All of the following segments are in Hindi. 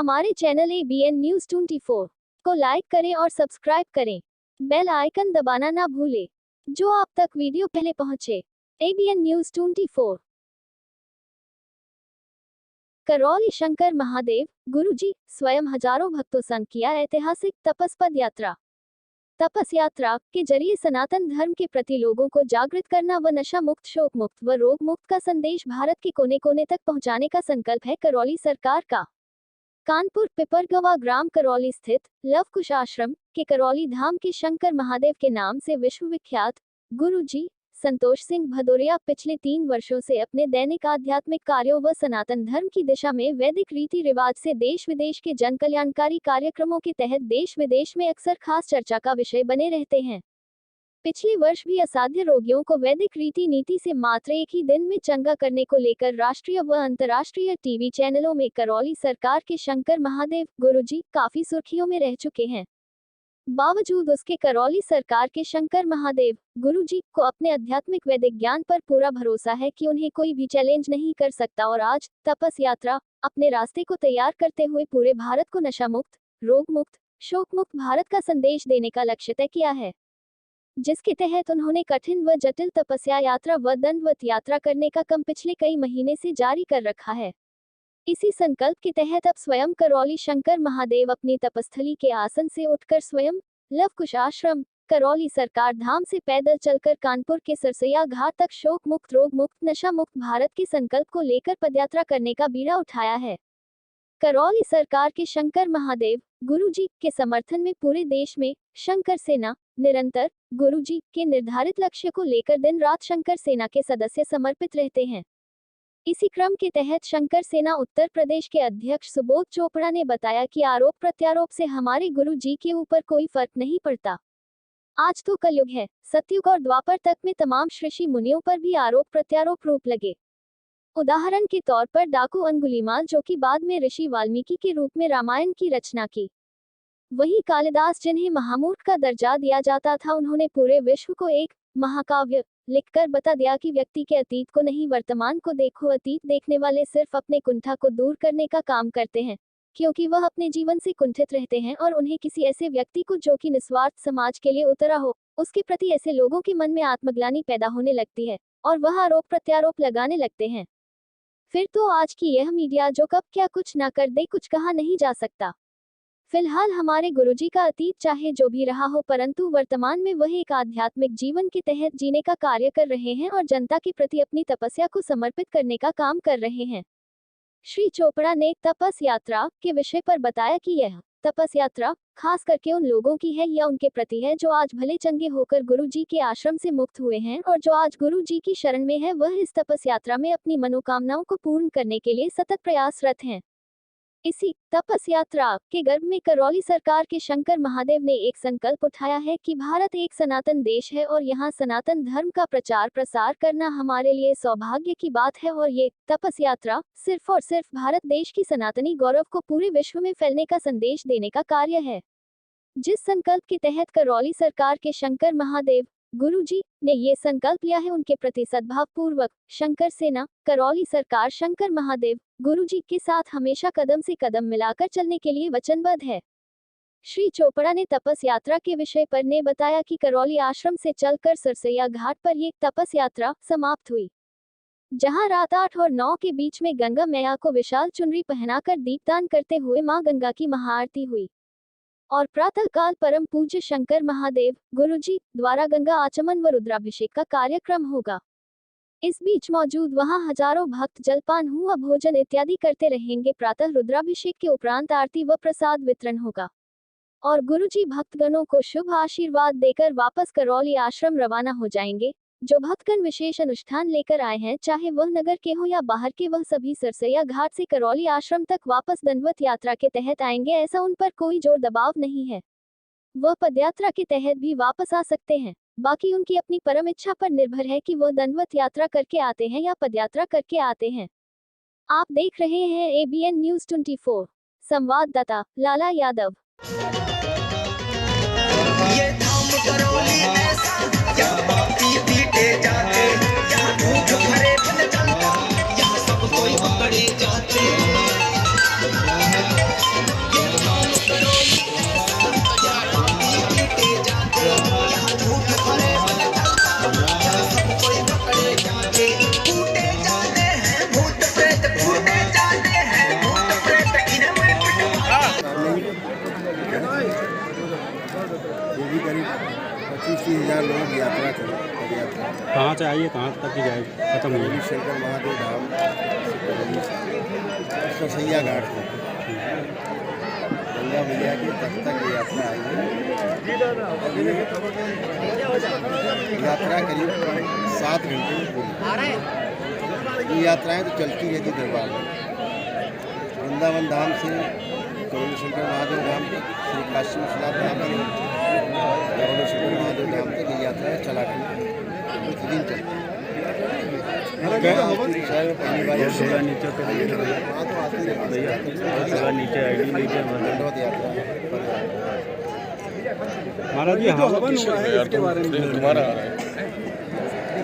हमारे चैनल ABN न्यूज़ 24 को लाइक करें और सब्सक्राइब करें। बेल आइकन दबाना ना भूलें। जो आप तक वीडियो पहले पहुंचे। ABN news 24। करौली शंकर महादेव गुरुजी स्वयं हजारों भक्तों संग किया ऐतिहासिक तपस्पद यात्रा। तपस यात्रा के जरिए सनातन धर्म के प्रति लोगों को जागृत करना व नशा मुक्त, शोक मुक्त व रोग मुक्त का संदेश भारत के कोने कोने तक पहुंचाने का संकल्प है करौली सरकार का। कानपुर पिपरगवा ग्राम करौली स्थित लव कुश आश्रम के करौली धाम के शंकर महादेव के नाम से विश्वविख्यात गुरुजी संतोष सिंह भदौरिया पिछले 3 वर्षों से अपने दैनिक आध्यात्मिक कार्यों व सनातन धर्म की दिशा में वैदिक रीति रिवाज से देश विदेश के जन कल्याणकारी कार्यक्रमों के तहत देश विदेश में अक्सर खास चर्चा का विषय बने रहते हैं। पिछले वर्ष भी असाध्य रोगियों को वैदिक रीति नीति से मात्र एक ही दिन में चंगा करने को लेकर राष्ट्रीय व अंतर्राष्ट्रीय टीवी चैनलों में करौली सरकार के शंकर महादेव गुरुजी काफी सुर्खियों में रह चुके हैं। बावजूद उसके करौली सरकार के शंकर महादेव गुरुजी को अपने आध्यात्मिक वैदिक ज्ञान पर पूरा भरोसा है कि उन्हें कोई भी चैलेंज नहीं कर सकता और आज तपस यात्रा अपने रास्ते को तैयार करते हुए पूरे भारत को नशा मुक्त, रोग मुक्त, शोक मुक्त भारत का संदेश देने का लक्ष्य तय किया है, जिसके तहत उन्होंने कठिन व जटिल तपस्या यात्रा व दंडवत यात्रा करने का क्रम पिछले कई महीने से जारी कर रखा है। इसी संकल्प के तहत अब स्वयं करौली शंकर महादेव अपनी तपस्थली के आसन से उठकर स्वयं लव कुश आश्रम करौली सरकार धाम से पैदल चलकर कानपुर के सरसैया घाट तक शोक मुक्त, रोग मुक्त, नशा मुक्त भारत के संकल्प को लेकर पदयात्रा करने का बीड़ा उठाया है। करौली सरकार के शंकर महादेव गुरुजी के समर्थन में पूरे देश में शंकर सेना निरंतर गुरुजी के निर्धारित लक्ष्य को लेकर दिन रात शंकर सेना के सदस्य समर्पित रहते हैं। इसी क्रम के तहत शंकर सेना उत्तर प्रदेश के अध्यक्ष सुबोध चोपड़ा ने बताया कि आरोप प्रत्यारोप से हमारे गुरुजी के ऊपर कोई फर्क नहीं पड़ता। आज तो कलयुग है, सतयुग और द्वापर तक में तमाम ऋषि मुनियों पर भी आरोप प्रत्यारोप रूप लगे। उदाहरण के तौर पर डाकू अंगुलीमाल, जो कि बाद में ऋषि वाल्मीकि के रूप में रामायण की रचना की। वहीं कालिदास, जिन्हें महामूर्ख का दर्जा दिया जाता था, उन्होंने पूरे विश्व को एक महाकाव्य लिखकर बता दिया कि व्यक्ति के अतीत को नहीं वर्तमान को देखो। अतीत देखने वाले सिर्फ अपने कुंठा को दूर करने का काम करते हैं, क्योंकि वह अपने जीवन से कुंठित रहते हैं और उन्हें किसी ऐसे व्यक्ति को जो कि निस्वार्थ समाज के लिए उतरा हो, उसके प्रति ऐसे लोगों के मन में आत्मग्लानि पैदा होने लगती है और वह आरोप प्रत्यारोप लगाने लगते हैं। फिर तो आज की यह मीडिया जो कब क्या कुछ ना कर दे, कुछ कहा नहीं जा सकता। फिलहाल हमारे गुरुजी का अतीत चाहे जो भी रहा हो, परंतु वर्तमान में वह एक आध्यात्मिक जीवन के तहत जीने का कार्य कर रहे हैं और जनता के प्रति अपनी तपस्या को समर्पित करने का काम कर रहे हैं। श्री चोपड़ा ने तपस यात्रा के विषय पर बताया कि यह तपस यात्रा खास करके उन लोगों की है या उनके प्रति है जो आज भले चंगे होकर गुरुजी के आश्रम से मुक्त हुए हैं और जो आज गुरुजी की शरण में है, वह इस तपस यात्रा में अपनी मनोकामनाओं को पूर्ण करने के लिए सतत प्रयासरत हैं। इसी तपस यात्रा के गर्भ में करौली सरकार के शंकर महादेव ने एक संकल्प उठाया है कि भारत एक सनातन देश है और यहाँ सनातन धर्म का प्रचार प्रसार करना हमारे लिए सौभाग्य की बात है और ये तपस यात्रा सिर्फ और सिर्फ भारत देश की सनातनी गौरव को पूरे विश्व में फैलने का संदेश देने का कार्य है। जिस संकल्प के तहत करौली सरकार के शंकर महादेव गुरुजी ने ये संकल्प लिया है, उनके प्रति सद्भाव पूर्वक शंकर सेना करौली सरकार शंकर महादेव गुरुजी के साथ हमेशा कदम से कदम मिलाकर चलने के लिए वचनबद्ध है। श्री चोपड़ा ने तपस यात्रा के विषय पर ने बताया कि करौली आश्रम से चलकर सरसैया घाट पर ये तपस यात्रा समाप्त हुई, जहां रात 8 और 9 के बीच में गंगा मैया को विशाल चुनरी पहनाकर दीपदान करते हुए मां गंगा की महाआरती हुई और प्रातःकाल परम पूज्य शंकर महादेव गुरुजी द्वारा गंगा आचमन व रुद्राभिषेक का कार्यक्रम होगा। इस बीच मौजूद वहां हजारों भक्त जलपान हुआ भोजन इत्यादि करते रहेंगे। प्रातः रुद्राभिषेक के उपरांत आरती व प्रसाद वितरण होगा और गुरुजी भक्तगणों को शुभ आशीर्वाद देकर वापस करौली आश्रम रवाना हो जाएंगे। जो भक्तगण विशेष अनुष्ठान लेकर आए हैं, चाहे वह नगर के हो या बाहर के, वह सभी सरसैया घाट से करौली आश्रम तक वापस दंडवत यात्रा के तहत आएंगे। ऐसा उन पर कोई जोर दबाव नहीं है, वह पदयात्रा के तहत भी वापस आ सकते हैं। बाकी उनकी अपनी परम इच्छा पर निर्भर है कि वह दंडवत यात्रा करके आते हैं या पदयात्रा करके आते हैं। आप देख रहे हैं ABN न्यूज़ 24। संवाददाता लाला यादव। ये धाम करौली ऐसा यहाँ बापी पीटे जाते, यहाँ भूख भरे बन चलता, यहाँ सब कोई पकड़े जाते। आई है, कहाँ तक की जाए खत्म हुई गौरी है? शंकर महादेव धाम सरसैया घाट से गंगा मैया के तट तक ये यात्रा आई है। यात्रा करीब 7 घंटे में पूरी। ये यात्राएं तो चलती रहती दरबार में। वृंदावन धाम से गौरी शंकर महादेव धाम तक, श्री काशी विश्वनाथ धाम से गौरी शंकर महादेव धाम तक ये यात्राएं चलाती हैं, प्रतिदिन चलती हैं। पहली बार थोड़ा नीचे तो वहाँ तो आती रहती है। थोड़ा नीचे आईडी लीजिए दंडवत यात्रा पर महाराज जी हवन हुआ है, इसके बारे में तुम्हारा आ रहा है।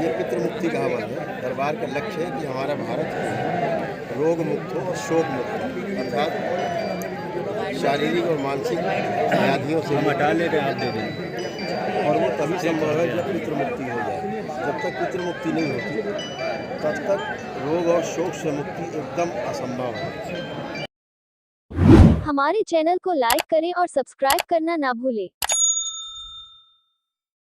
ये पितृ मुक्ति का हवन है। दरबार का लक्ष्य है कि हमारा भारत रोग मुक्त हो और शोक मुक्त हो, अर्थात शारीरिक और मानसिक व्याधियों से हम हटा ले रहे हैं, आप दे दें। और वो तभी संभव है जब पितृ मुक्ति हो जाए। जब तक पितृ मुक्ति नहीं होती तब तक रोग और शोक से मुक्ति एकदम असंभव है। हमारे चैनल को लाइक करें और सब्सक्राइब करना ना भूलें।